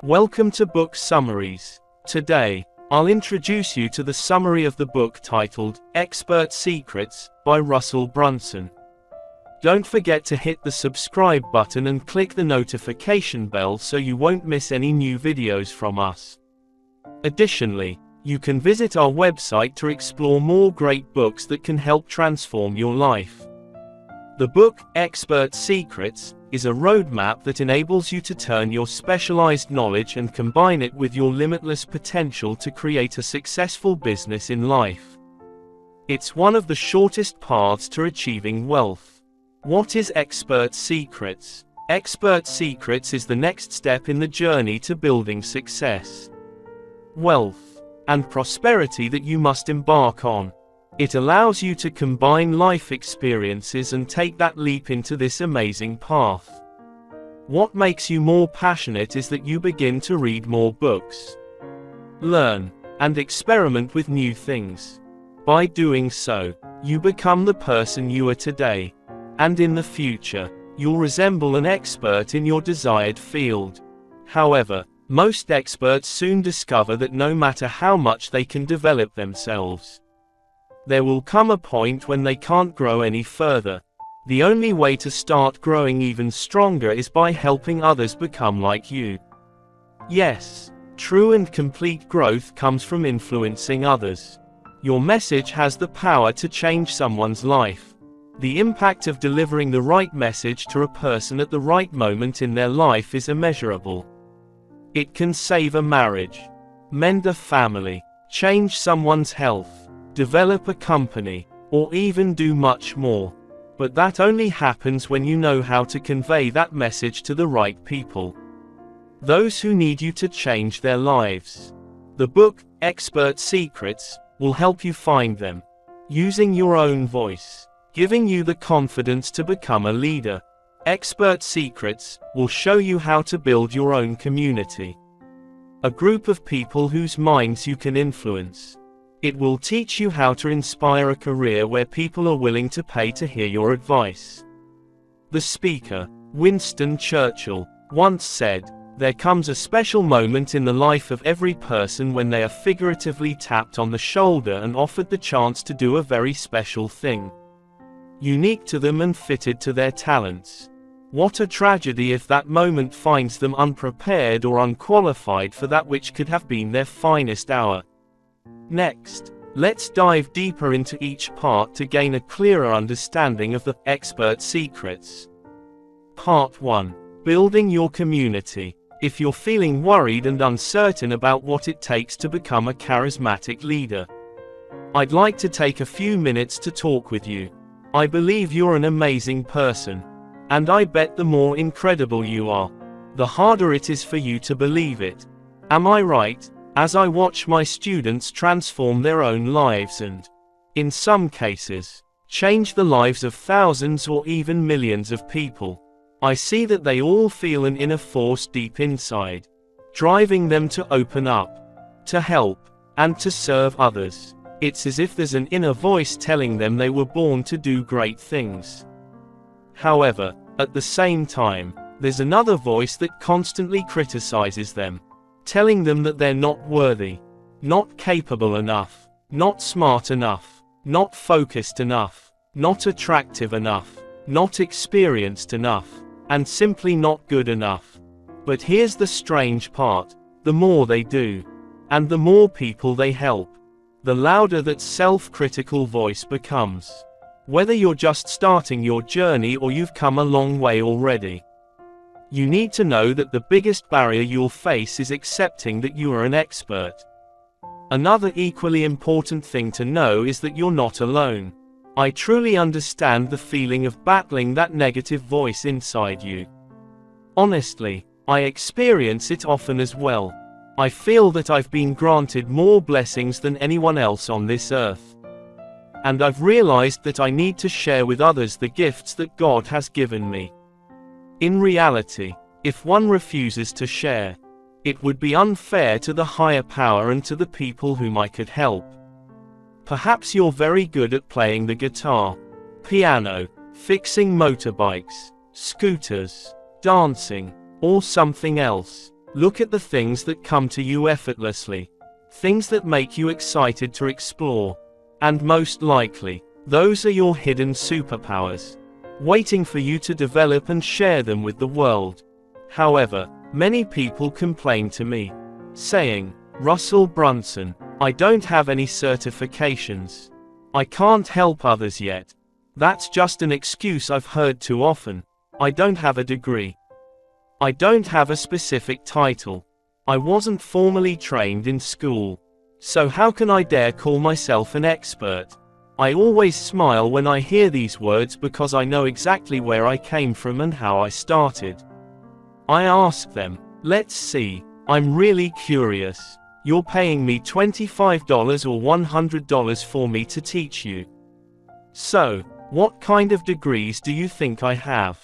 Welcome to Book Summaries. Today, I'll introduce you to the summary of the book titled Expert Secrets by Russell Brunson. Don't forget to hit the subscribe button and click the notification bell so you won't miss any new videos from us. Additionally, you can visit our website to explore more great books that can help transform your life. The book, Expert Secrets, is a roadmap that enables you to turn your specialized knowledge and combine it with your limitless potential to create a successful business in life. It's one of the shortest paths to achieving wealth. What is Expert Secrets? Expert Secrets is the next step in the journey to building success, wealth, and prosperity that you must embark on. It allows you to combine life experiences and take that leap into this amazing path. What makes you more passionate is that you begin to read more books, learn, and experiment with new things. By doing so, you become the person you are today, and in the future, you'll resemble an expert in your desired field. However, most experts soon discover that no matter how much they can develop themselves, there will come a point when they can't grow any further. The only way to start growing even stronger is by helping others become like you. Yes, true and complete growth comes from influencing others. Your message has the power to change someone's life. The impact of delivering the right message to a person at the right moment in their life is immeasurable. It can save a marriage, mend a family, change someone's health, develop a company, or even do much more. But that only happens when you know how to convey that message to the right people, those who need you to change their lives. The book, Expert Secrets, will help you find them, using your own voice, giving you the confidence to become a leader. Expert Secrets will show you how to build your own community, a group of people whose minds you can influence. It will teach you how to inspire a career where people are willing to pay to hear your advice. The speaker, Winston Churchill, once said, "There comes a special moment in the life of every person when they are figuratively tapped on the shoulder and offered the chance to do a very special thing, unique to them and fitted to their talents. What a tragedy if that moment finds them unprepared or unqualified for that which could have been their finest hour." Next, let's dive deeper into each part to gain a clearer understanding of the Expert Secrets. Part 1. Building your community. If you're feeling worried and uncertain about what it takes to become a charismatic leader, I'd like to take a few minutes to talk with you. I believe you're an amazing person, and I bet the more incredible you are, the harder it is for you to believe it. Am I right? As I watch my students transform their own lives and, in some cases, change the lives of thousands or even millions of people, I see that they all feel an inner force deep inside, driving them to open up, to help, and to serve others. It's as if there's an inner voice telling them they were born to do great things. However, at the same time, there's another voice that constantly criticizes them, telling them that they're not worthy, not capable enough, not smart enough, not focused enough, not attractive enough, not experienced enough, and simply not good enough. But here's the strange part: the more they do, and the more people they help, the louder that self-critical voice becomes. Whether you're just starting your journey or you've come a long way already, you need to know that the biggest barrier you'll face is accepting that you are an expert. Another equally important thing to know is that you're not alone. I truly understand the feeling of battling that negative voice inside you. Honestly, I experience it often as well. I feel that I've been granted more blessings than anyone else on this earth, and I've realized that I need to share with others the gifts that God has given me. In reality, if one refuses to share, it would be unfair to the higher power and to the people whom I could help. Perhaps you're very good at playing the guitar, piano, fixing motorbikes, scooters, dancing, or something else. Look at the things that come to you effortlessly. Things that make you excited to explore. And most likely, those are your hidden superpowers, waiting for you to develop and share them with the world. However, many people complain to me, saying, "Russell Brunson, I don't have any certifications. I can't help others yet." That's just an excuse I've heard too often. I don't have a degree. I don't have a specific title. I wasn't formally trained in school. So how can I dare call myself an expert? I always smile when I hear these words because I know exactly where I came from and how I started. I ask them, "Let's see, I'm really curious. You're paying me $25 or $100 for me to teach you. So, what kind of degrees do you think I have?"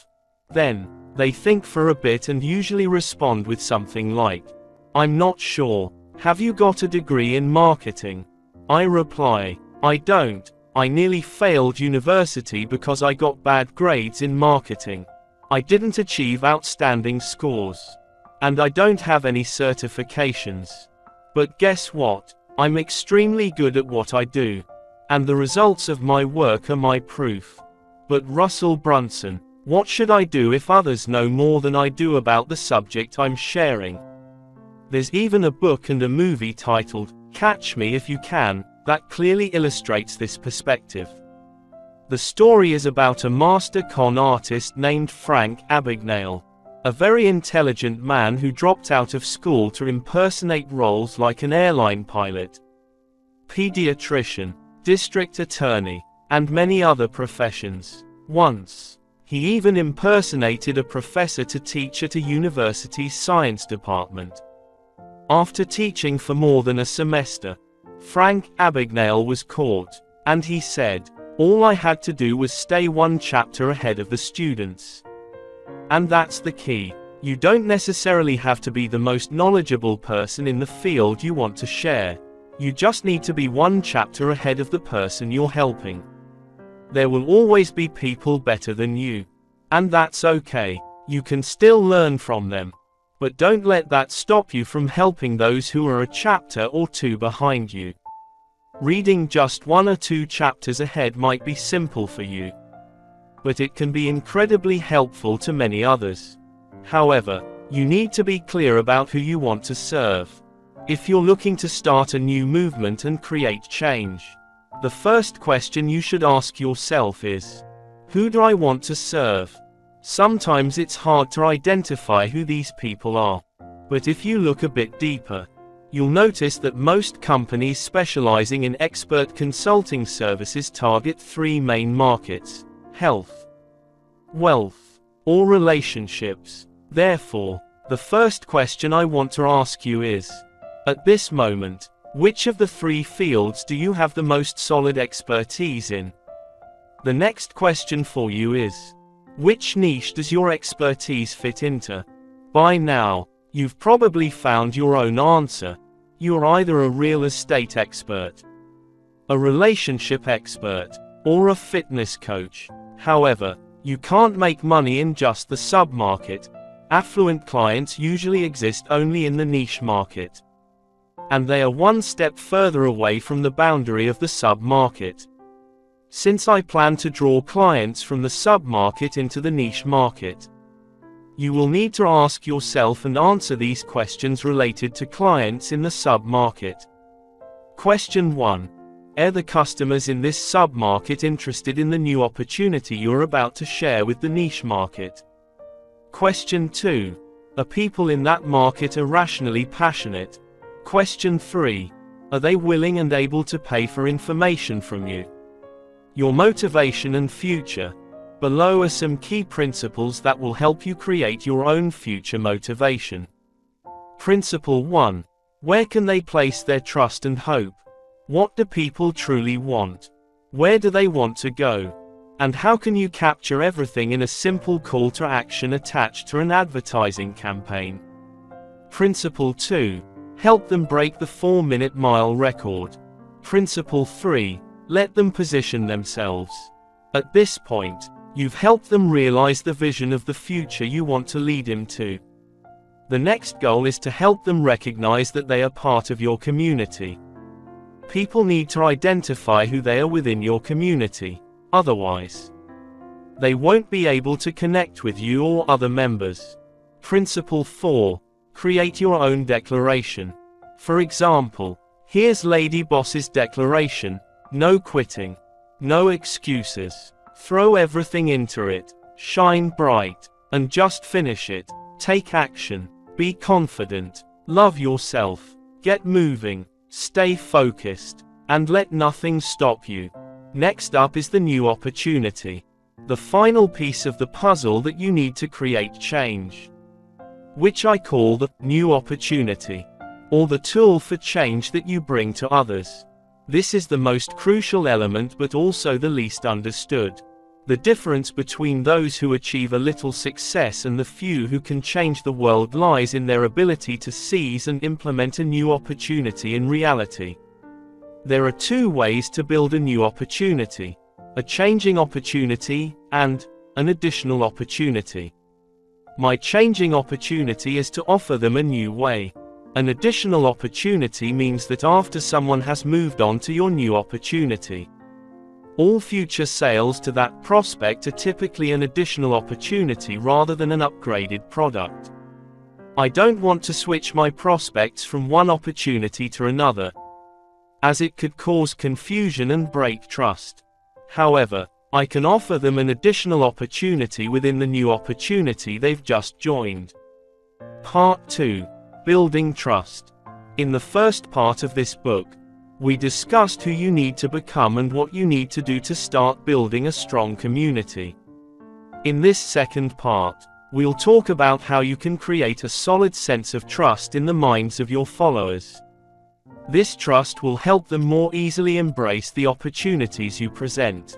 Then, they think for a bit and usually respond with something like, "I'm not sure. Have you got a degree in marketing?" I reply, "I don't. I nearly failed university because I got bad grades in marketing. I didn't achieve outstanding scores. And I don't have any certifications. But guess what? I'm extremely good at what I do. And the results of my work are my proof." But Russell Brunson, what should I do if others know more than I do about the subject I'm sharing? There's even a book and a movie titled, Catch Me If You Can, that clearly illustrates this perspective. The story is about a master con artist named Frank Abagnale, a very intelligent man who dropped out of school to impersonate roles like an airline pilot, pediatrician, district attorney, and many other professions. Once, he even impersonated a professor to teach at a university's science department. After teaching for more than a semester, Frank Abagnale was caught, and he said, "All I had to do was stay one chapter ahead of the students." And that's the key. You don't necessarily have to be the most knowledgeable person in the field you want to share. You just need to be one chapter ahead of the person you're helping. There will always be people better than you. And that's okay. You can still learn from them. But don't let that stop you from helping those who are a chapter or two behind you. Reading just 1 or 2 chapters ahead might be simple for you, but it can be incredibly helpful to many others. However, you need to be clear about who you want to serve. If you're looking to start a new movement and create change, the first question you should ask yourself is, who do I want to serve? Sometimes it's hard to identify who these people are. But if you look a bit deeper, you'll notice that most companies specializing in expert consulting services target 3 main markets: health, wealth, or relationships. Therefore, the first question I want to ask you is, at this moment, which of the 3 fields do you have the most solid expertise in? The next question for you is, which niche does your expertise fit into? By now, you've probably found your own answer. You're either a real estate expert, a relationship expert, or a fitness coach. However, you can't make money in just the sub-market. Affluent clients usually exist only in the niche market, and they are one step further away from the boundary of the sub-market. Since I plan to draw clients from the sub-market into the niche market, you will need to ask yourself and answer these questions related to clients in the sub-market. Question 1. Are the customers in this sub-market interested in the new opportunity you're about to share with the niche market? Question 2. Are people in that market irrationally passionate? Question 3. Are they willing and able to pay for information from you? Your motivation and future. Below are some key principles that will help you create your own future motivation. Principle 1. Where can they place their trust and hope? What do people truly want? Where do they want to go? And how can you capture everything in a simple call to action attached to an advertising campaign? Principle 2. Help them break the 4-minute mile record. Principle 3. Let them position themselves. At this point, you've helped them realize the vision of the future you want to lead them to. The next goal is to help them recognize that they are part of your community. People need to identify who they are within your community. Otherwise, they won't be able to connect with you or other members. Principle 4. Create your own declaration. For example, here's Lady Boss's declaration: no quitting, no excuses. Throw everything into it, shine bright, and just finish it. Take action, be confident, love yourself, get moving, stay focused, and let nothing stop you. Next up is the new opportunity. The final piece of the puzzle that you need to create change, which I call the new opportunity, or the tool for change that you bring to others. This is the most crucial element but also the least understood. The difference between those who achieve a little success and the few who can change the world lies in their ability to seize and implement a new opportunity in reality. There are two ways to build a new opportunity: a changing opportunity and an additional opportunity. My changing opportunity is to offer them a new way. An additional opportunity means that after someone has moved on to your new opportunity, all future sales to that prospect are typically an additional opportunity rather than an upgraded product. I don't want to switch my prospects from one opportunity to another, as it could cause confusion and break trust. However, I can offer them an additional opportunity within the new opportunity they've just joined. Part 2. Building trust. In the first part of this book, we discussed who you need to become and what you need to do to start building a strong community. In this second part, we'll talk about how you can create a solid sense of trust in the minds of your followers. This trust will help them more easily embrace the opportunities you present.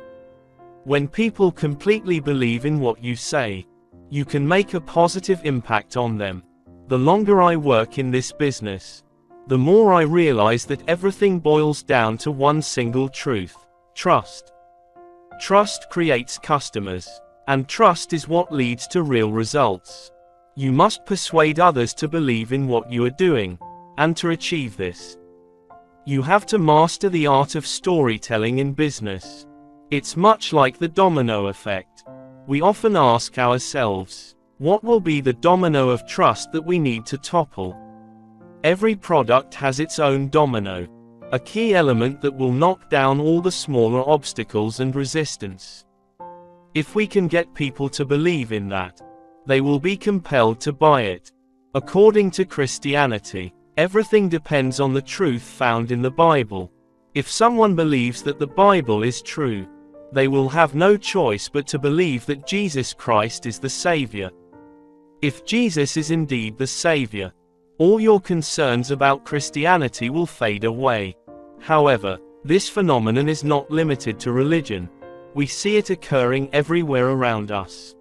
When people completely believe in what you say, you can make a positive impact on them. The longer I work in this business, the more I realize that everything boils down to one single truth: trust. Trust creates customers, and trust is what leads to real results. You must persuade others to believe in what you are doing, and to achieve this, you have to master the art of storytelling in business. It's much like the domino effect. We often ask ourselves, what will be the domino of trust that we need to topple? Every product has its own domino, a key element that will knock down all the smaller obstacles and resistance. If we can get people to believe in that, they will be compelled to buy it. According to Christianity, everything depends on the truth found in the Bible. If someone believes that the Bible is true, they will have no choice but to believe that Jesus Christ is the Savior. If Jesus is indeed the Savior, all your concerns about Christianity will fade away. However, this phenomenon is not limited to religion. We see it occurring everywhere around us.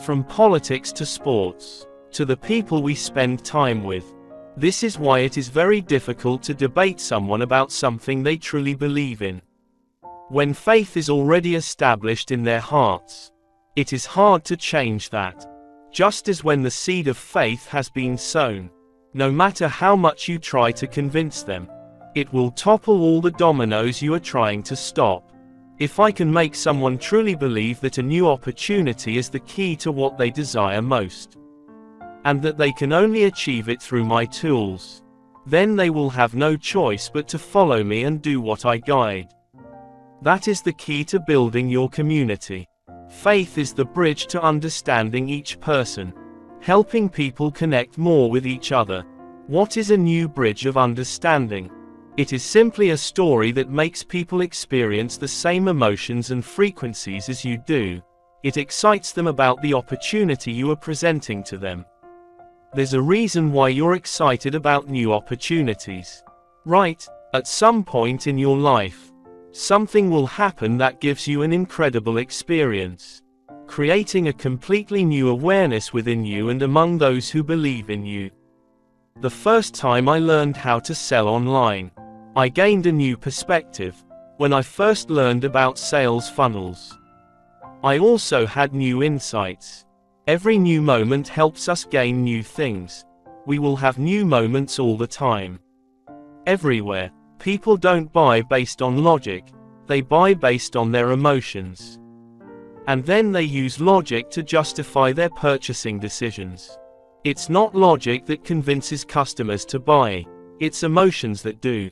From politics to sports, to the people we spend time with. This is why it is very difficult to debate someone about something they truly believe in. When faith is already established in their hearts, it is hard to change that. Just as when the seed of faith has been sown, no matter how much you try to convince them, it will topple all the dominoes you are trying to stop. If I can make someone truly believe that a new opportunity is the key to what they desire most, and that they can only achieve it through my tools, then they will have no choice but to follow me and do what I guide. That is the key to building your community. Faith is the bridge to understanding each person, helping people connect more with each other. What is a new bridge of understanding? It is simply a story that makes people experience the same emotions and frequencies as you do. It excites them about the opportunity you are presenting to them. There's a reason why you're excited about new opportunities, right? At some point in your life, something will happen that gives you an incredible experience, creating a completely new awareness within you and among those who believe in you. The first time I learned how to sell online, I gained a new perspective when I first learned about sales funnels. I also had new insights. Every new moment helps us gain new things. We will have new moments all the time. Everywhere. People don't buy based on logic, they buy based on their emotions. And then they use logic to justify their purchasing decisions. It's not logic that convinces customers to buy, it's emotions that do.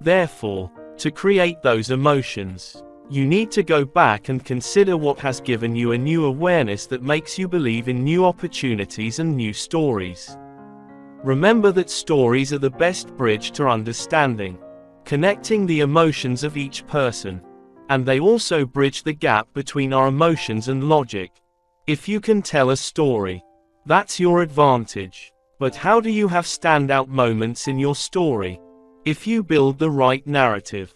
Therefore, to create those emotions, you need to go back and consider what has given you a new awareness that makes you believe in new opportunities and new stories. Remember that stories are the best bridge to understanding, connecting the emotions of each person, and they also bridge the gap between our emotions and logic. If you can tell a story, that's your advantage. But how do you have standout moments in your story? If you build the right narrative,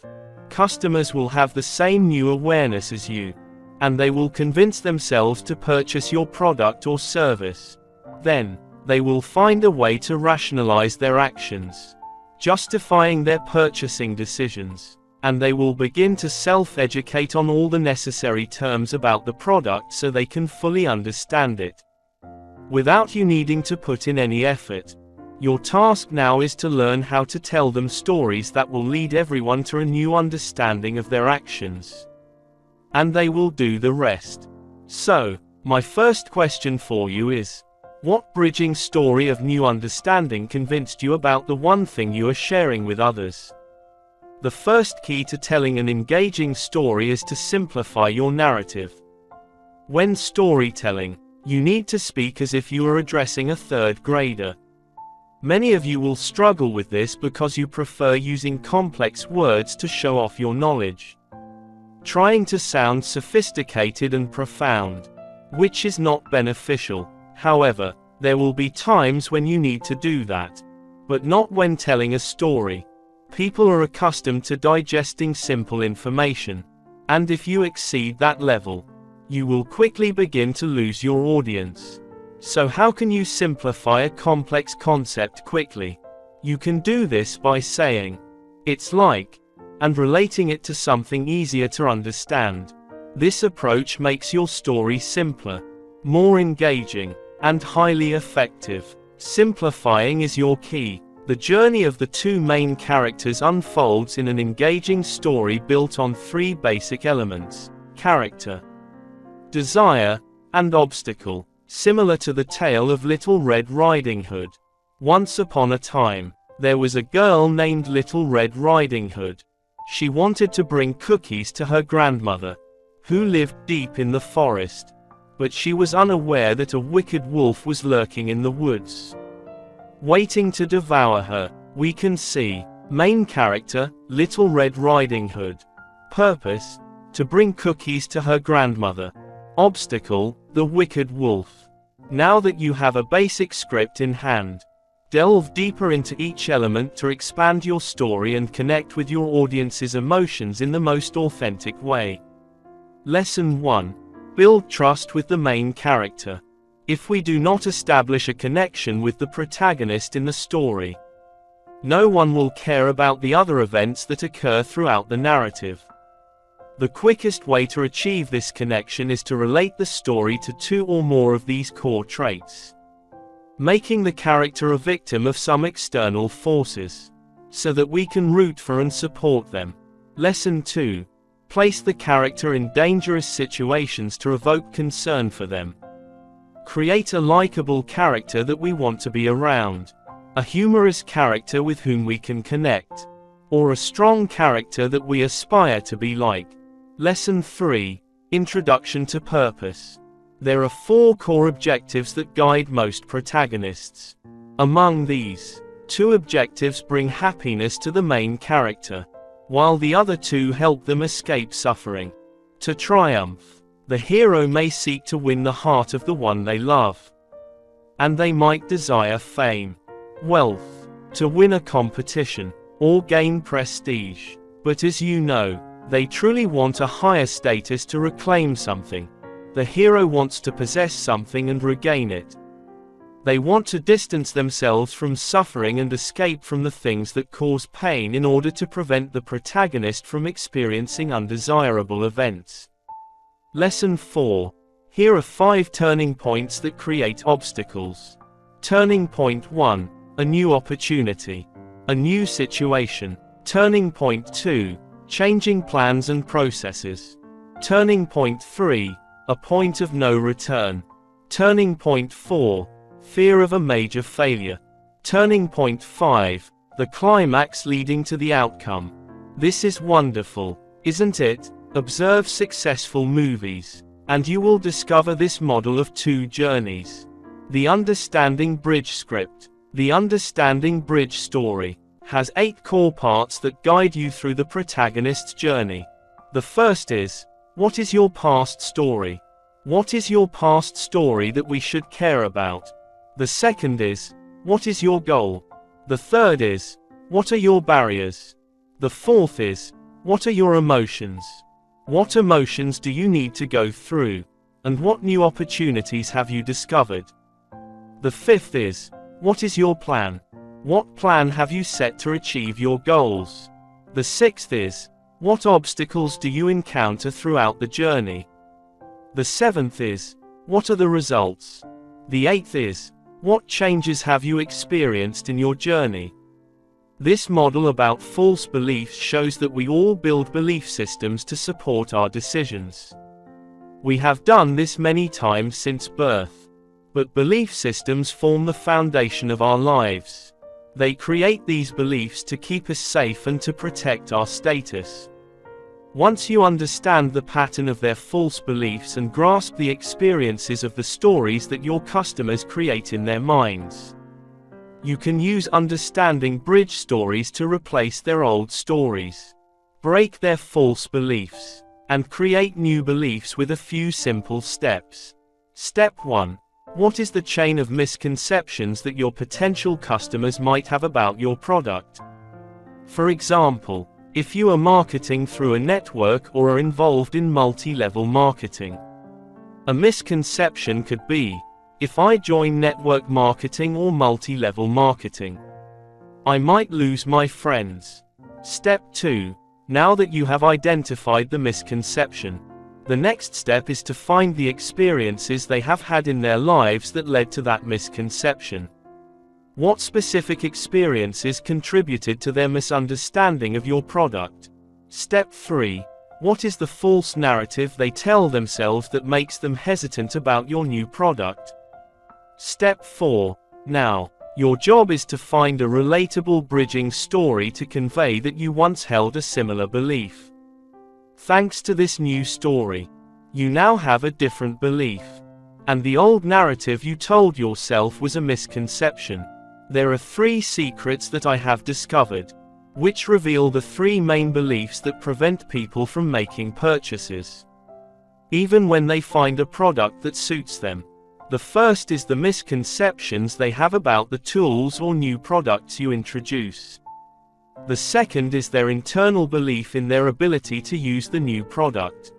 customers will have the same new awareness as you, and they will convince themselves to purchase your product or service. Then, they will find a way to rationalize their actions, justifying their purchasing decisions, and they will begin to self-educate on all the necessary terms about the product so they can fully understand it. Without you needing to put in any effort, your task now is to learn how to tell them stories that will lead everyone to a new understanding of their actions. And they will do the rest. So, my first question for you is, what bridging story of new understanding convinced you about the one thing you are sharing with others? The first key to telling an engaging story is to simplify your narrative. When storytelling, you need to speak as if you are addressing a third grader. Many of you will struggle with this because you prefer using complex words to show off your knowledge, trying to sound sophisticated and profound, which is not beneficial. However, there will be times when you need to do that, but not when telling a story. People are accustomed to digesting simple information, and if you exceed that level, you will quickly begin to lose your audience. So how can you simplify a complex concept quickly? You can do this by saying, "It's like," and relating it to something easier to understand. This approach makes your story simpler, more engaging, and highly effective. Simplifying is your key. The journey of the two main characters unfolds in an engaging story built on three basic elements: character, desire, and obstacle, similar to the tale of Little Red Riding Hood. Once upon a time, there was a girl named Little Red Riding Hood. She wanted to bring cookies to her grandmother, who lived deep in the forest. But she was unaware that a wicked wolf was lurking in the woods, waiting to devour her. We can see, main character, Little Red Riding Hood. Purpose, to bring cookies to her grandmother. Obstacle, the wicked wolf. Now that you have a basic script in hand, delve deeper into each element to expand your story and connect with your audience's emotions in the most authentic way. Lesson 1. Build trust with the main character. If we do not establish a connection with the protagonist in the story, no one will care about the other events that occur throughout the narrative. The quickest way to achieve this connection is to relate the story to two or more of these core traits, making the character a victim of some external forces, so that we can root for and support them. Lesson 2. Place the character in dangerous situations to evoke concern for them. Create a likable character that we want to be around, a humorous character with whom we can connect, or a strong character that we aspire to be like. Lesson 3. Introduction to purpose. There are 4 core objectives that guide most protagonists. Among these, 2 objectives bring happiness to the main character, while the other 2 help them escape suffering. To triumph, the hero may seek to win the heart of the one they love, and they might desire fame, wealth, to win a competition, or gain prestige. But as you know, they truly want a higher status to reclaim something. The hero wants to possess something and regain it. They want to distance themselves from suffering and escape from the things that cause pain in order to prevent the protagonist from experiencing undesirable events. Lesson 4. Here are 5 turning points that create obstacles. Turning point 1. A new opportunity. A new situation. Turning point 2. Changing plans and processes. Turning point 3. A point of no return. Turning point 4. Fear of a major failure. Turning point 5. The climax leading to the outcome. This is wonderful, isn't it? Observe successful movies, and you will discover this model of 2 journeys. The Understanding Bridge script. The Understanding Bridge story has 8 core parts that guide you through the protagonist's journey. The first is, what is your past story? What is your past story that we should care about? The second is, what is your goal? The third is, what are your barriers? The fourth is, what are your emotions? What emotions do you need to go through? And what new opportunities have you discovered? The fifth is, what is your plan? What plan have you set to achieve your goals? The sixth is, what obstacles do you encounter throughout the journey? The seventh is, what are the results? The eighth is, what changes have you experienced in your journey? This model about false beliefs shows that we all build belief systems to support our decisions. We have done this many times since birth. But belief systems form the foundation of our lives. They create these beliefs to keep us safe and to protect our status. Once you understand the pattern of their false beliefs and grasp the experiences of the stories that your customers create in their minds, you can use Understanding Bridge stories to replace their old stories, break their false beliefs, and create new beliefs with a few simple steps. Step 1. What is the chain of misconceptions that your potential customers might have about your product? For example, if you are marketing through a network or are involved in multi-level marketing, a misconception could be, if I join network marketing or multi-level marketing, I might lose my friends. Step 2. Now that you have identified the misconception, the next step is to find the experiences they have had in their lives that led to that misconception. What specific experiences contributed to their misunderstanding of your product? Step 3. What is the false narrative they tell themselves that makes them hesitant about your new product? Step 4. Now, your job is to find a relatable bridging story to convey that you once held a similar belief. Thanks to this new story, you now have a different belief. And the old narrative you told yourself was a misconception. There are 3 secrets that I have discovered, which reveal the 3 main beliefs that prevent people from making purchases, even when they find a product that suits them. The first is the misconceptions they have about the tools or new products you introduce. The second is their internal belief in their ability to use the new product.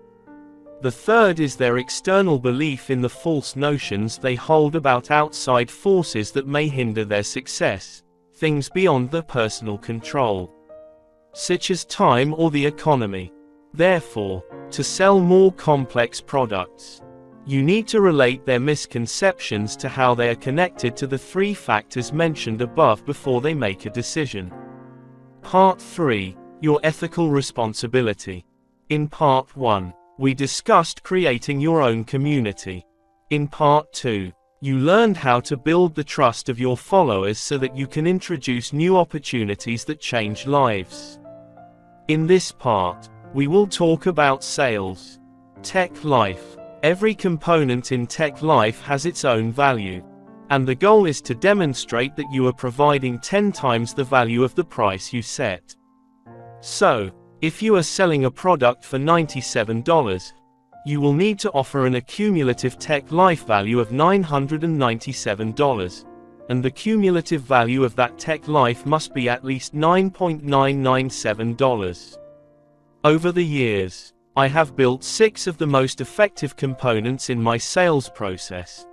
The third is their external belief in the false notions they hold about outside forces that may hinder their success, things beyond their personal control, such as time or the economy. Therefore, to sell more complex products, you need to relate their misconceptions to how they are connected to the 3 factors mentioned above before they make a decision. Part 3. Your ethical responsibility. In Part 1, we discussed creating your own community. In Part 2, you learned how to build the trust of your followers so that you can introduce new opportunities that change lives. In this part, we will talk about sales. Tech life. Every component in tech life has its own value, and the goal is to demonstrate that you are providing 10 times the value of the price you set. So, if you are selling a product for $97, you will need to offer an accumulative tech life value of $997, and the cumulative value of that tech life must be at least $9.997. Over the years, I have built 6 of the most effective components in my sales process.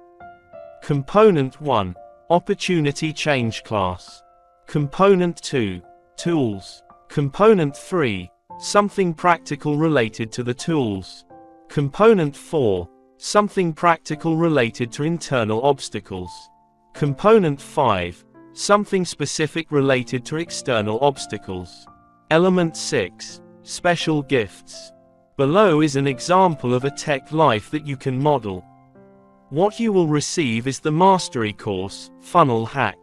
Component 1. Opportunity Change Class. Component 2. Tools. Component 3. Something practical related to the tools. Component 4. something practical related to internal obstacles. Component 5, something specific related to external obstacles. Element 6, special gifts. Below is an example of a tech life that you can model. What you will receive is the Mastery Course, Funnel Hack,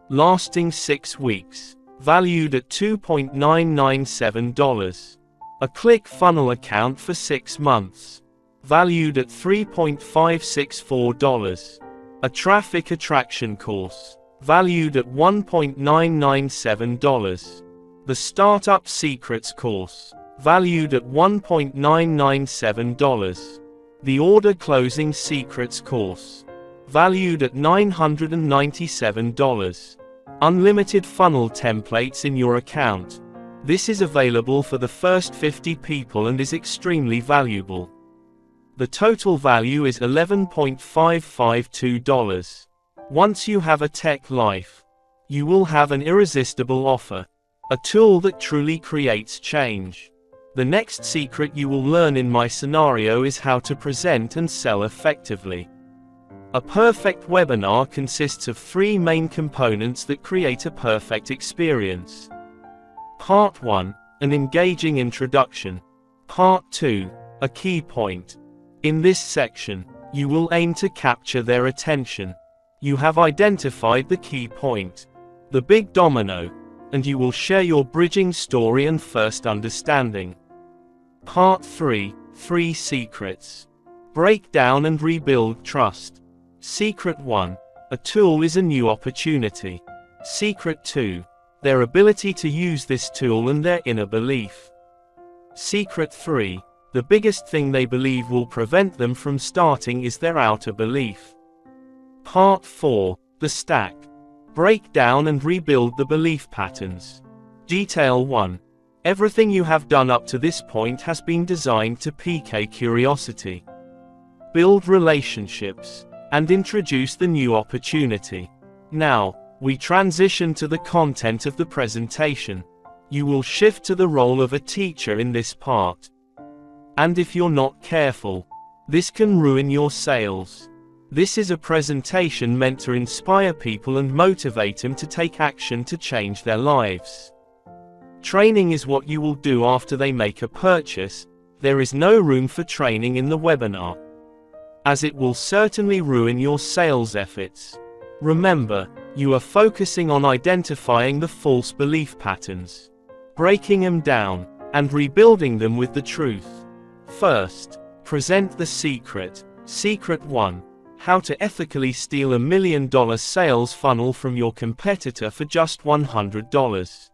lasting 6 weeks, valued at $2.997. A ClickFunnels account for 6 months, valued at $3.564. A Traffic Attraction Course, valued at $1.997. The Startup Secrets Course, valued at $1.997. The Order Closing Secrets Course, valued at $997. Unlimited funnel templates in your account. This is available for the first 50 people and is extremely valuable. The total value is $11.552. Once you have a tech life, you will have an irresistible offer, a tool that truly creates change. The next secret you will learn in my scenario is how to present and sell effectively. A perfect webinar consists of 3 main components that create a perfect experience. Part 1, an engaging introduction. Part 2, a key point. In this section, you will aim to capture their attention. You have identified the key point, the big domino, and you will share your bridging story and first understanding. Part 3, 3 secrets. Break down and rebuild trust. Secret 1, a tool is a new opportunity. Secret 2, their ability to use this tool and their inner belief. Secret 3, the biggest thing they believe will prevent them from starting is their outer belief. Part 4, the stack. Break down and rebuild the belief patterns. Detail 1. Everything you have done up to this point has been designed to pique curiosity, build relationships, and introduce the new opportunity. Now, we transition to the content of the presentation. You will shift to the role of a teacher in this part. And if you're not careful, this can ruin your sales. This is a presentation meant to inspire people and motivate them to take action to change their lives. Training is what you will do after they make a purchase. There is no room for training in the webinar, as it will certainly ruin your sales efforts. Remember, you are focusing on identifying the false belief patterns, breaking them down, and rebuilding them with the truth. First, present the secret. Secret 1. How to ethically steal $1 million sales funnel from your competitor for just $100.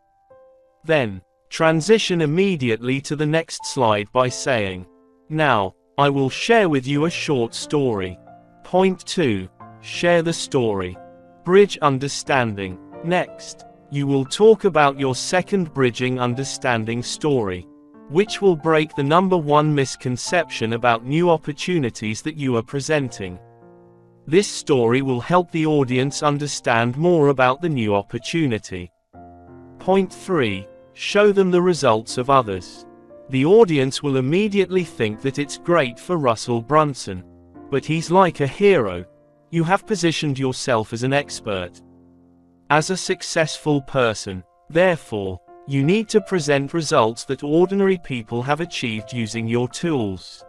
Then, transition immediately to the next slide by saying, "Now, I will share with you a short story." Point 2. Share the story. Bridge understanding. Next, you will talk about your second bridging understanding story, which will break the number 1 misconception about new opportunities that you are presenting. This story will help the audience understand more about the new opportunity. Point 3. Show them the results of others. The audience will immediately think that it's great for Russell Brunson, but he's like a hero. You have positioned yourself as an expert, as a successful person. Therefore, you need to present results that ordinary people have achieved using your tools.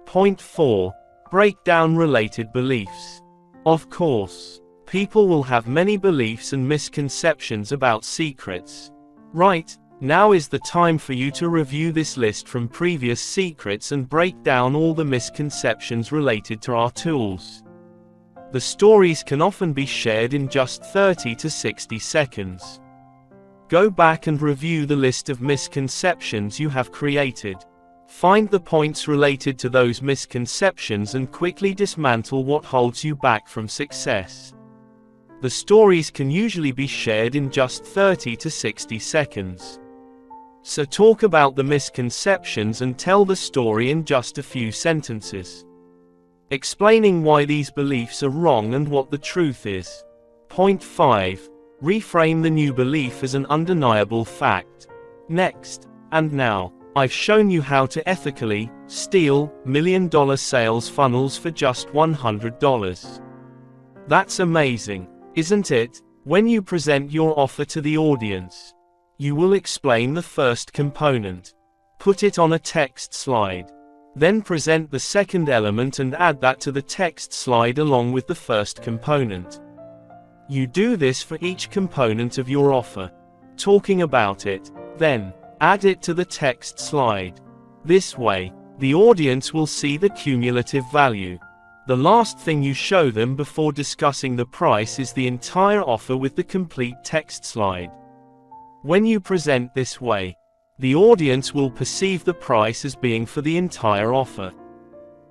Point 4. Break down related beliefs. Of course, people will have many beliefs and misconceptions about secrets. Right, now is the time for you to review this list from previous secrets and break down all the misconceptions related to our tools. The stories can often be shared in just 30 to 60 seconds. Go back and review the list of misconceptions you have created. Find the points related to those misconceptions and quickly dismantle what holds you back from success. The stories can usually be shared in just 30 to 60 seconds. So talk about the misconceptions and tell the story in just a few sentences, explaining why these beliefs are wrong and what the truth is. Point 5. Reframe the new belief as an undeniable fact. Next, and now, I've shown you how to ethically steal $1 million sales funnels for just $100. That's amazing, isn't it? When you present your offer to the audience, you will explain the first component. Put it on a text slide. Then present the second element and add that to the text slide along with the first component. You do this for each component of your offer, talking about it, then add it to the text slide. This way, the audience will see the cumulative value. The last thing you show them before discussing the price is the entire offer with the complete text slide. When you present this way, the audience will perceive the price as being for the entire offer,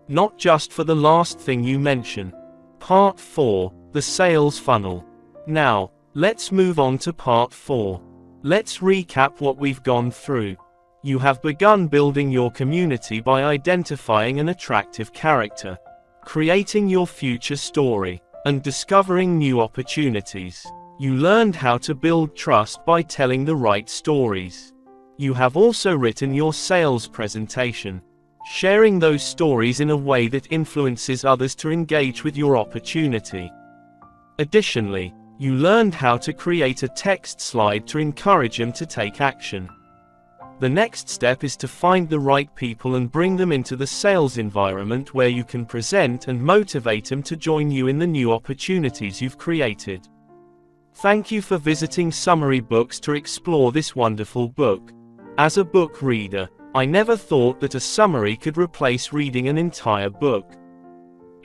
not just for the last thing you mention. Part 4, the sales funnel. Now, let's move on to part 4. Let's recap what we've gone through. You have begun building your community by identifying an attractive character, creating your future story, and discovering new opportunities. You learned how to build trust by telling the right stories. You have also written your sales presentation, sharing those stories in a way that influences others to engage with your opportunity. Additionally, you learned how to create a text slide to encourage them to take action. The next step is to find the right people and bring them into the sales environment where you can present and motivate them to join you in the new opportunities you've created. Thank you for visiting Summary Books to explore this wonderful book. As a book reader, I never thought that a summary could replace reading an entire book.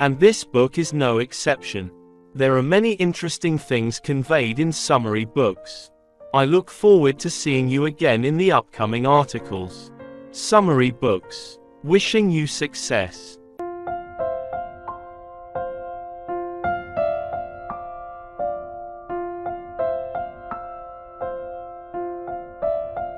And this book is no exception. There are many interesting things conveyed in summary books. I look forward to seeing you again in the upcoming articles. Summary Books. Wishing you success.